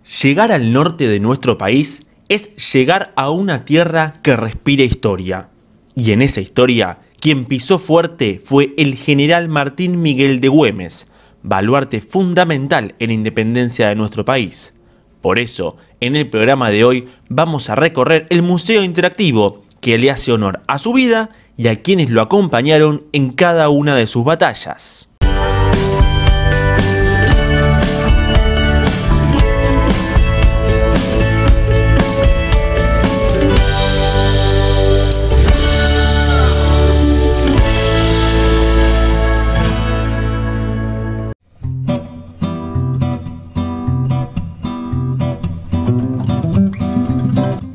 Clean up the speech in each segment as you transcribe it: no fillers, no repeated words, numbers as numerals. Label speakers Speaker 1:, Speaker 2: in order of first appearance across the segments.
Speaker 1: Llegar al norte de nuestro país es llegar a una tierra que respira historia. Y en esa historia, quien pisó fuerte fue el general Martín Miguel de Güemes, baluarte fundamental en la independencia de nuestro país. Por eso, en el programa de hoy vamos a recorrer el museo interactivo que le hace honor a su vida y a quienes lo acompañaron en cada una de sus batallas.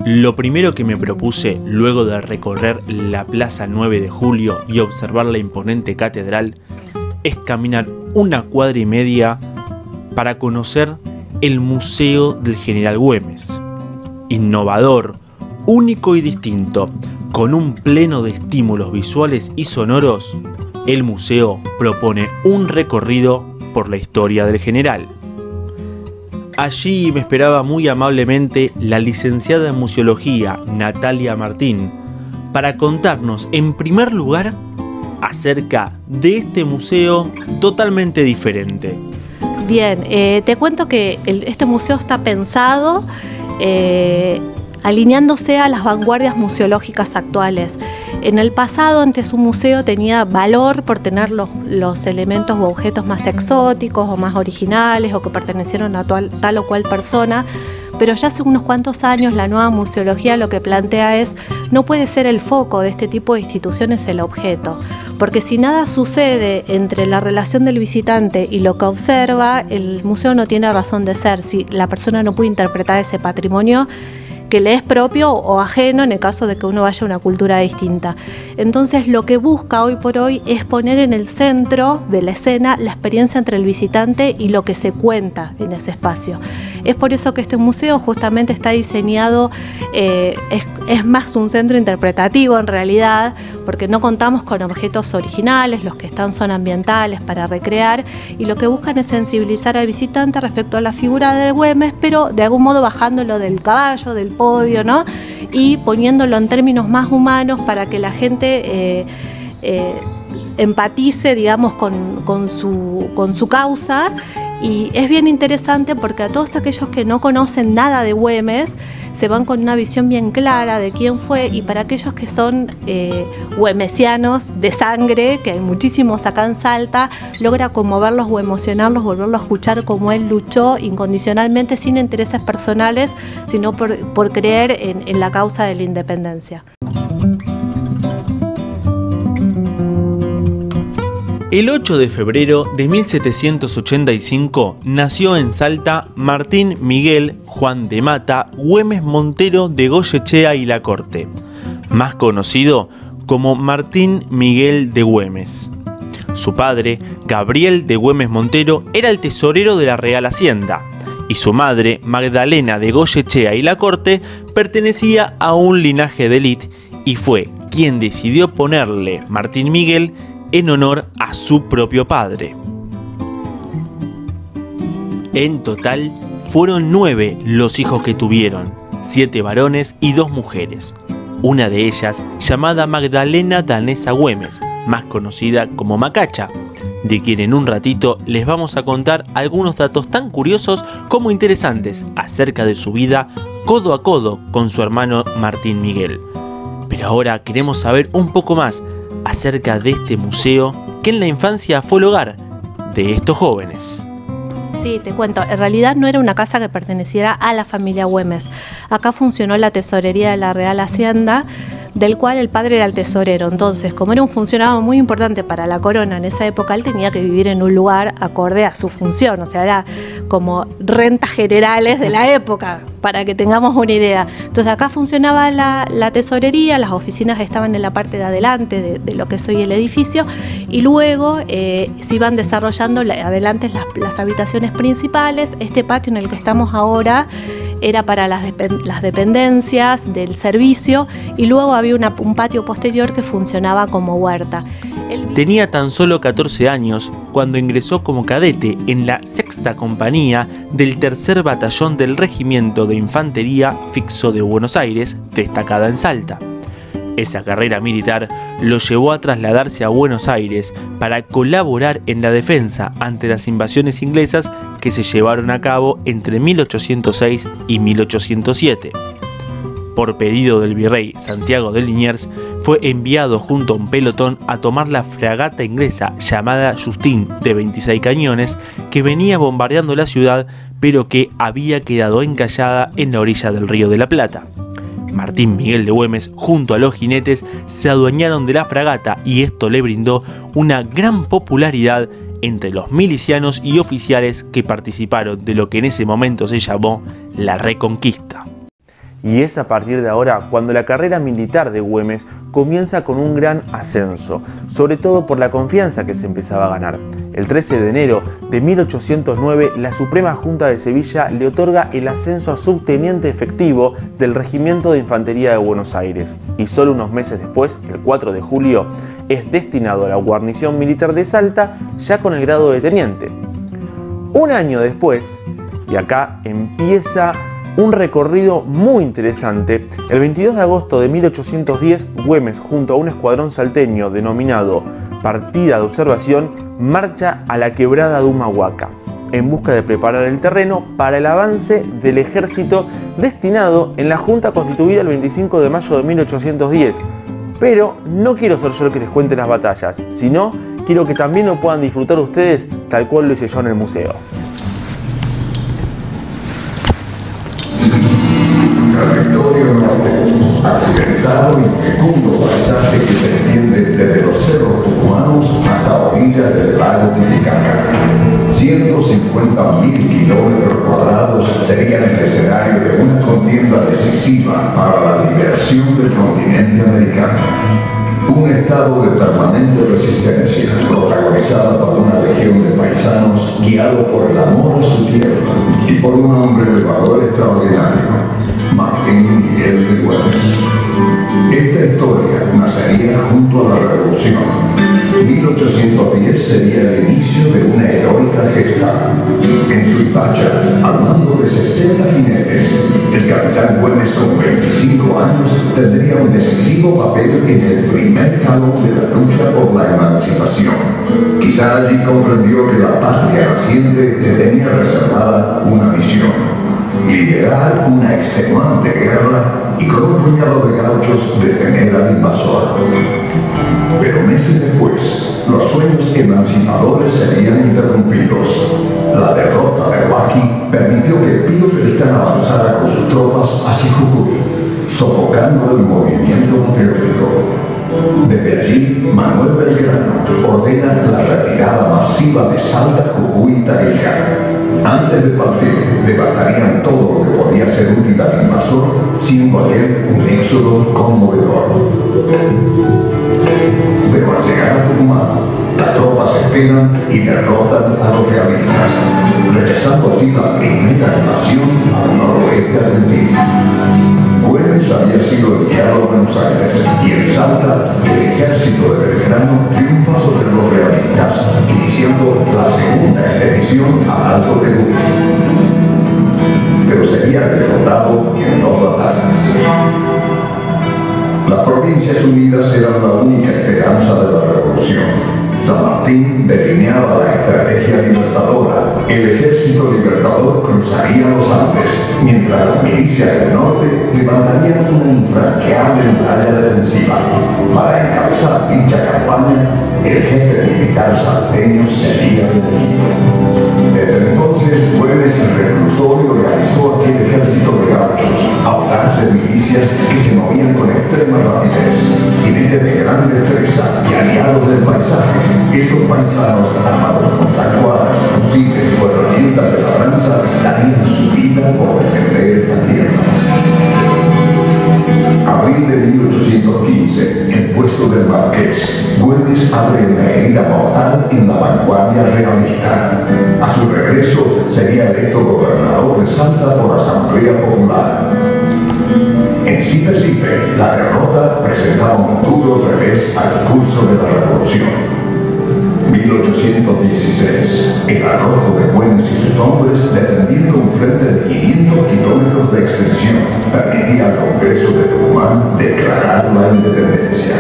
Speaker 1: Lo primero que me propuse luego de recorrer la Plaza 9 de Julio y observar la imponente catedral es caminar 1,5 cuadras para conocer el Museo del General Güemes. Innovador, único y distinto, con un pleno de estímulos visuales y sonoros, el museo propone un recorrido por la historia del general. Allí me esperaba muy amablemente la licenciada en Museología Natalia Martín para contarnos en primer lugar acerca de este museo totalmente diferente.
Speaker 2: Bien, te cuento que este museo está pensado alineándose a las vanguardias museológicas actuales. En el pasado, antes un museo tenía valor por tener los elementos o objetos más exóticos o más originales o que pertenecieron a tal o cual persona, pero ya hace unos cuantos años la nueva museología lo que plantea es no puede ser el foco de este tipo de instituciones el objeto, porque si nada sucede entre la relación del visitante y lo que observa, el museo no tiene razón de ser, si la persona no puede interpretar ese patrimonio que le es propio o ajeno en el caso de que uno vaya a una cultura distinta. Entonces lo que busca hoy por hoy es poner en el centro de la escena la experiencia entre el visitante y lo que se cuenta en ese espacio. Es por eso que este museo justamente está diseñado, es más un centro interpretativo en realidad, porque no contamos con objetos originales, los que están son ambientales para recrear, y lo que buscan es sensibilizar al visitante respecto a la figura de Güemes, pero de algún modo bajándolo del caballo, del podio, ¿no? Y poniéndolo en términos más humanos para que la gente empatice, digamos, con su causa. Y es bien interesante porque a todos aquellos que no conocen nada de Güemes se van con una visión bien clara de quién fue, y para aquellos que son güemesianos de sangre, que hay muchísimos acá en Salta, logra conmoverlos o emocionarlos, volverlos a escuchar cómo él luchó incondicionalmente sin intereses personales, sino por creer en la causa de la independencia.
Speaker 1: El 8 de febrero de 1785 nació en Salta Martín Miguel Juan de Mata Güemes Montero de Goyechea y La Corte, más conocido como Martín Miguel de Güemes. Su padre, Gabriel de Güemes Montero, era el tesorero de la Real Hacienda, y su madre, Magdalena de Goyechea y La Corte, pertenecía a un linaje de élite y fue quien decidió ponerle Martín Miguel en honor a su propio padre. En total fueron 9 los hijos que tuvieron, 7 varones y 2 mujeres, una de ellas llamada Magdalena Danesa Güemes, más conocida como Macacha, de quien en un ratito les vamos a contar algunos datos tan curiosos como interesantes acerca de su vida codo a codo con su hermano Martín Miguel. Pero ahora queremos saber un poco más acerca de este museo que en la infancia fue el hogar de estos jóvenes.
Speaker 2: Sí, te cuento, en realidad no era una casa que perteneciera a la familia Güemes. Acá funcionó la tesorería de la Real Hacienda, del cual el padre era el tesorero. Entonces, como era un funcionario muy importante para la corona en esa época, él tenía que vivir en un lugar acorde a su función, o sea, era como rentas generales de la época, para que tengamos una idea. Entonces acá funcionaba la tesorería, las oficinas estaban en la parte de adelante de lo que es hoy el edificio, y luego se iban desarrollando adelante las habitaciones principales. Este patio en el que estamos ahora era para las dependencias del servicio, y luego había un patio posterior que funcionaba como huerta.
Speaker 1: Tenía tan solo 14 años cuando ingresó como cadete en la 6ª Compañía del 3er Batallón del Regimiento de Infantería Fixo de Buenos Aires, destacada en Salta. Esa carrera militar lo llevó a trasladarse a Buenos Aires para colaborar en la defensa ante las invasiones inglesas que se llevaron a cabo entre 1806 y 1807. Por pedido del virrey Santiago de Liniers, fue enviado junto a un pelotón a tomar la fragata inglesa llamada Justin, de 26 cañones, que venía bombardeando la ciudad, pero que había quedado encallada en la orilla del Río de la Plata. Martín Miguel de Güemes, junto a los jinetes, se adueñaron de la fragata, y esto le brindó una gran popularidad entre los milicianos y oficiales que participaron de lo que en ese momento se llamó la Reconquista. Y es a partir de ahora cuando la carrera militar de Güemes comienza con un gran ascenso, sobre todo por la confianza que se empezaba a ganar. El 13 de enero de 1809, la Suprema Junta de Sevilla le otorga el ascenso a subteniente efectivo del Regimiento de Infantería de Buenos Aires, y solo unos meses después, el 4 de julio, es destinado a la guarnición militar de Salta, ya con el grado de teniente. Un año después, y acá empieza un recorrido muy interesante, el 22 de agosto de 1810, Güemes, junto a un escuadrón salteño denominado Partida de Observación, marcha a la quebrada de Humahuaca, en busca de preparar el terreno para el avance del ejército destinado en la Junta constituida el 25 de mayo de 1810. Pero no quiero ser yo el que les cuente las batallas, sino quiero que también lo puedan disfrutar ustedes tal cual lo hice yo en el museo.
Speaker 3: Territorio norte, accidentado y fecundo paisaje que se extiende desde los cerros tucumanos hasta orillas del lago Titicaca. 150.000 kilómetros cuadrados serían el escenario de una contienda decisiva para la liberación del continente americano. Un estado de permanente resistencia, protagonizada por una legión de paisanos guiados por el amor a su tierra y por un hombre de valor extraordinario, Martín Miguel de Güemes. Esta historia nacería junto a la Revolución. 1810 sería el inicio de una heroica gesta. En su hipacha, al mando de 60 jinetes, el capitán Güemes, con 25 años, tendría un decisivo papel en el primer calón de la lucha por la emancipación. Quizá allí comprendió que la patria naciente le tenía reservada una misión: liderar una extenuante guerra y con un puñado de gauchos detener al invasor. Pero meses después, los sueños emancipadores serían interrumpidos. La derrota de Huaki permitió que Pío Tristán avanzara con sus tropas hacia Jujuy, sofocando el movimiento patriótico. Desde allí, Manuel Belgrano ordena la retirada masiva de Salta, Jujuy y Tarija. Antes de partir, devastarían todo lo que podía ser útil al invasor, siendo aquel un éxodo conmovedor. Pero al llegar a Tucumán, las tropas esperan y derrotan a los realistas, rechazando así la primera invasión al noroeste argentino. Güemes había sido enviado a Buenos Aires, y en Salta el ejército de Belgrano triunfa sobre los realistas, iniciando la segunda expedición al Alto Perú. Pero sería derrotado en 2 batallas. Las Provincias Unidas eran la única esperanza de la revolución. San Martín delineaba la estrategia libertadora. El ejército libertador cruzaría los Andes, mientras las milicias del norte levantarían una infranqueable muralla defensiva. Para encabezar dicha campaña, el jefe militar salteño sería elegido. Desde entonces, Güemes, el reclusorio, realizó aquel ejército de gauchos, audaces milicias que se movían con extrema rapidez, jinetes de gran destreza y aliados del paisaje. Estos paisanos, armados con tacuaras, fusiles o herramientas de labranza, darían su vida por defender esta tierra. Abril de 1815, en puesto del Marqués, Güemes abre una herida mortal en la vanguardia realista. A su regreso, sería electo gobernador de Salta por asamblea Asamblea Popular. En Sipe, la derrota presentaba un duro revés al curso de la revolución. 1816, el arrojo de Güemes y sus hombres, defendiendo un frente de 500 kilómetros de extensión, permitía al Congreso de Tucumán declarar la independencia.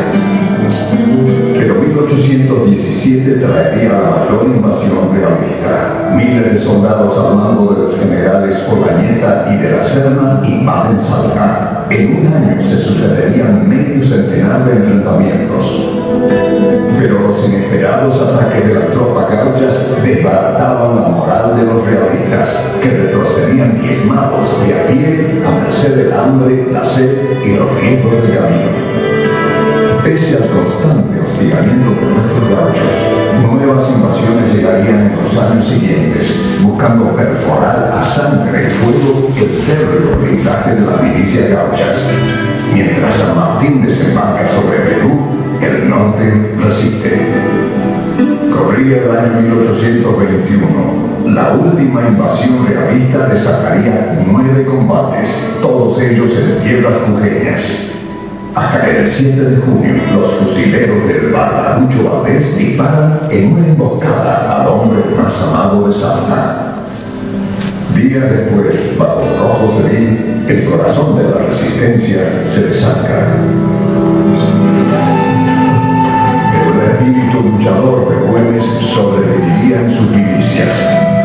Speaker 3: Pero 1817 traería la mayor invasión realista. Miles de soldados al mando de los generales Olañeta y de la Serna invaden Salta. En un año se sucederían medio centenar de enfrentamientos. Pero los inesperados ataques de las tropas gauchas desbarataban la moral de los realistas, que retrocedían diezmados de a pie a merced del hambre, la sed y los riesgos del camino. Pese al constante hostigamiento de nuestros gauchos, nuevas invasiones llegarían en los años siguientes, buscando perforar a sangre y fuego el férreo blindaje de las milicias gauchas. Mientras San Martín desembarca sobre Perú, el norte resiste. Corría el año 1821. La última invasión realista desataría 9 combates, todos ellos en tierras jujeñas. Hasta que el 7 de junio, los fusileros del Barbaramucho Valdés disparan en una emboscada al hombre más amado de Salta. Días después, bajo el rojo Cedín, el corazón de la resistencia se desarca. Pero el espíritu luchador de Güemes sobreviviría en sus milicias,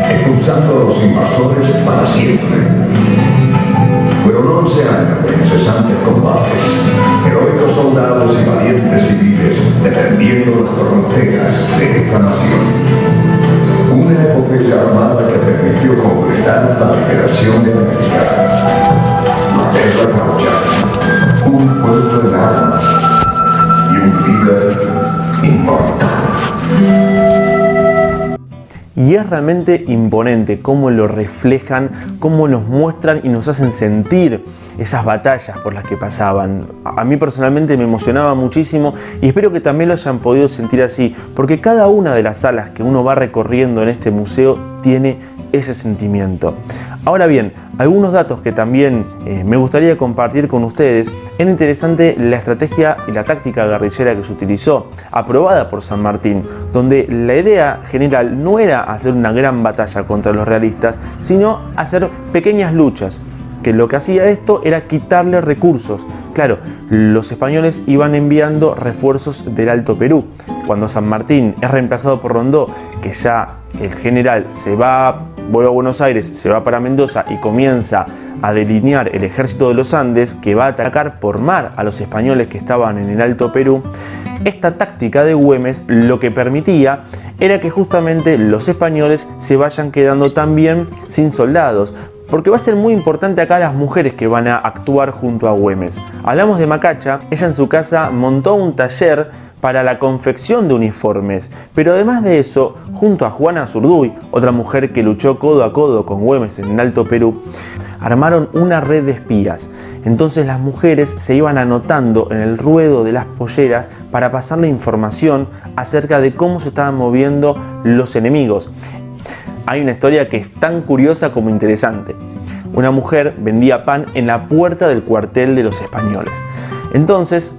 Speaker 3: expulsando a los invasores para siempre. Fueron 11 años de incesantes combates, heroicos soldados y valientes civiles defendiendo las fronteras de esta nación. Una epopeya armada que permitió completar la liberación de América. La guerra gaucha, un pueblo en armas y un líder inmortal.
Speaker 1: Y es realmente imponente cómo lo reflejan, cómo nos muestran y nos hacen sentir esas batallas por las que pasaban. A mí personalmente me emocionaba muchísimo y espero que también lo hayan podido sentir así, porque cada una de las salas que uno va recorriendo en este museo tiene ese sentimiento. Ahora bien, algunos datos que también me gustaría compartir con ustedes. Era interesante la estrategia y la táctica guerrillera que se utilizó, aprobada por San Martín, donde la idea general no era hacer una gran batalla contra los realistas, sino hacer pequeñas luchas, que lo que hacía esto era quitarle recursos. Claro, los españoles iban enviando refuerzos del Alto Perú. Cuando San Martín es reemplazado por Rondó, que ya el general vuelve a Buenos Aires, se va para Mendoza y comienza a delinear el ejército de los Andes, que va a atacar por mar a los españoles que estaban en el Alto Perú, esta táctica de Güemes lo que permitía era que justamente los españoles se vayan quedando también sin soldados. Porque va a ser muy importante acá las mujeres que van a actuar junto a Güemes. Hablamos de Macacha. Ella en su casa montó un taller para la confección de uniformes, pero además de eso, junto a Juana Zurduy, otra mujer que luchó codo a codo con Güemes en el Alto Perú, armaron una red de espías. Entonces las mujeres se iban anotando en el ruedo de las polleras para pasarle información acerca de cómo se estaban moviendo los enemigos. Hay una historia que es tan curiosa como interesante. Una mujer vendía pan en la puerta del cuartel de los españoles. Entonces,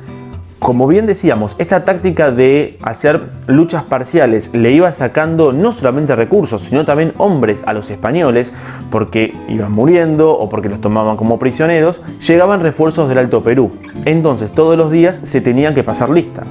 Speaker 1: como bien decíamos, esta táctica de hacer luchas parciales le iba sacando no solamente recursos, sino también hombres a los españoles, porque iban muriendo o porque los tomaban como prisioneros. Llegaban refuerzos del Alto Perú. Entonces, todos los días se tenían que pasar lista.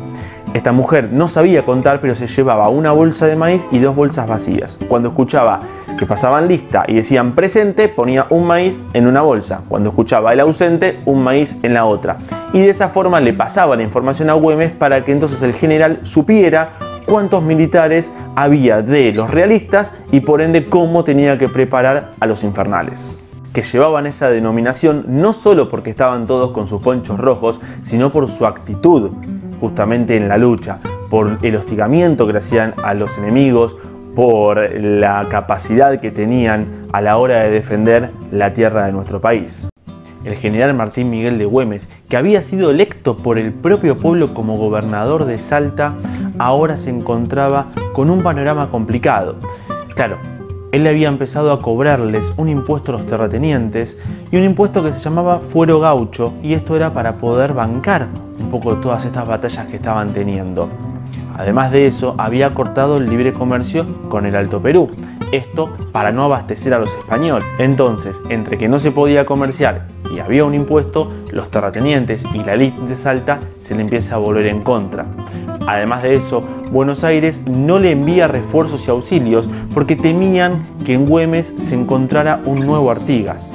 Speaker 1: Esta mujer no sabía contar, pero se llevaba una bolsa de maíz y 2 bolsas vacías. Cuando escuchaba que pasaban lista y decían presente, ponía un maíz en una bolsa. Cuando escuchaba el ausente, un maíz en la otra. Y de esa forma le pasaba la información a Güemes para que entonces el general supiera cuántos militares había de los realistas y por ende cómo tenía que preparar a los infernales, que llevaban esa denominación no solo porque estaban todos con sus ponchos rojos, sino por su actitud justamente en la lucha, por el hostigamiento que le hacían a los enemigos, por la capacidad que tenían a la hora de defender la tierra de nuestro país. El general Martín Miguel de Güemes, que había sido electo por el propio pueblo como gobernador de Salta, ahora se encontraba con un panorama complicado. Claro, él había empezado a cobrarles un impuesto a los terratenientes y un impuesto que se llamaba fuero gaucho, y esto era para poder bancar un poco todas estas batallas que estaban teniendo. Además de eso, había cortado el libre comercio con el Alto Perú, esto para no abastecer a los españoles. Entonces, entre que no se podía comerciar y había un impuesto, los terratenientes y la élite de Salta se le empieza a volver en contra. Además de eso, Buenos Aires no le envía refuerzos y auxilios porque temían que en Güemes se encontrara un nuevo Artigas.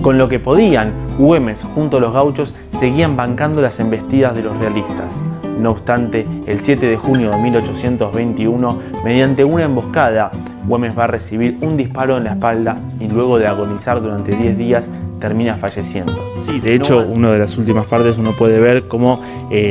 Speaker 1: Con lo que podían, Güemes junto a los gauchos seguían bancando las embestidas de los realistas. No obstante, el 7 de junio de 1821, mediante una emboscada, Güemes va a recibir un disparo en la espalda y luego de agonizar durante 10 días termina falleciendo. Sí, de hecho, una de las últimas partes uno puede ver cómo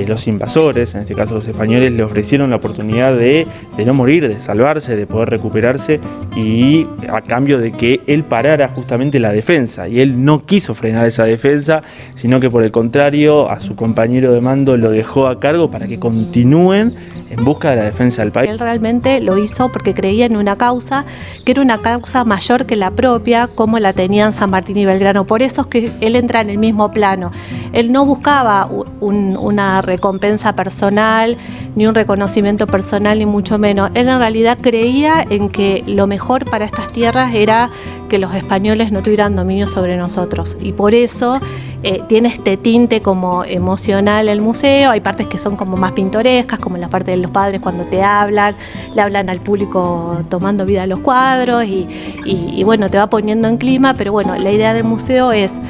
Speaker 1: los invasores, en este caso los españoles, le ofrecieron la oportunidad de no morir, de salvarse, de poder recuperarse, y a cambio de que él parara justamente la defensa. Y él no quiso frenar esa defensa, sino que por el contrario, a su compañero de mando lo dejó a cargo para que continúen en busca de la defensa del país.
Speaker 2: Él realmente lo hizo porque creía en una causa que era una causa mayor que la propia, como la tenían San Martín y Belgrano. Por eso es que él entra en el mismo plano. Él no buscaba una recompensa personal, ni un reconocimiento personal, ni mucho menos. Él en realidad creía en que lo mejor para estas tierras era que los españoles no tuvieran dominio sobre nosotros. Y por eso tiene este tinte como emocional el museo. Hay partes que son como más pintorescas, como la parte de los padres cuando te hablan, le hablan al público tomando vida a los cuadros y bueno, te va poniendo en clima, pero bueno, la idea del museo es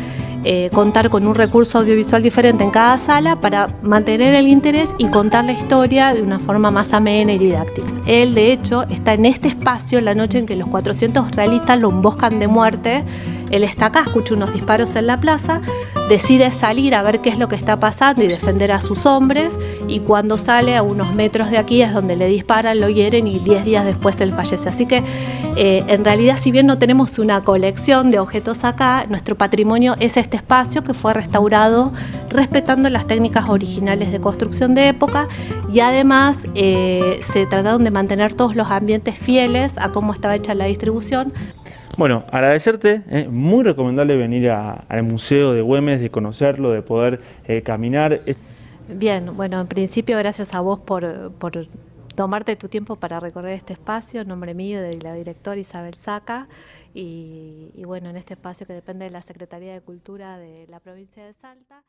Speaker 2: contar con un recurso audiovisual diferente en cada sala para mantener el interés y contar la historia de una forma más amena y didáctica. Él, de hecho, está en este espacio la noche en que los 400 realistas lo emboscan de muerte. Él está acá, escucha unos disparos en la plaza, decide salir a ver qué es lo que está pasando y defender a sus hombres, y cuando sale a unos metros de aquí es donde le disparan, lo hieren y 10 días después él fallece. Así que en realidad, si bien no tenemos una colección de objetos acá, nuestro patrimonio es este espacio que fue restaurado respetando las técnicas originales de construcción de época, y además se trataron de mantener todos los ambientes fieles a cómo estaba hecha la distribución.
Speaker 1: Bueno, agradecerte, muy recomendable venir al Museo de Güemes, de conocerlo, de poder caminar.
Speaker 2: Bien, bueno, en principio gracias a vos por tomarte tu tiempo para recorrer este espacio, en nombre mío de la directora Isabel Saca, y bueno, en este espacio que depende de la Secretaría de Cultura de la provincia de Salta.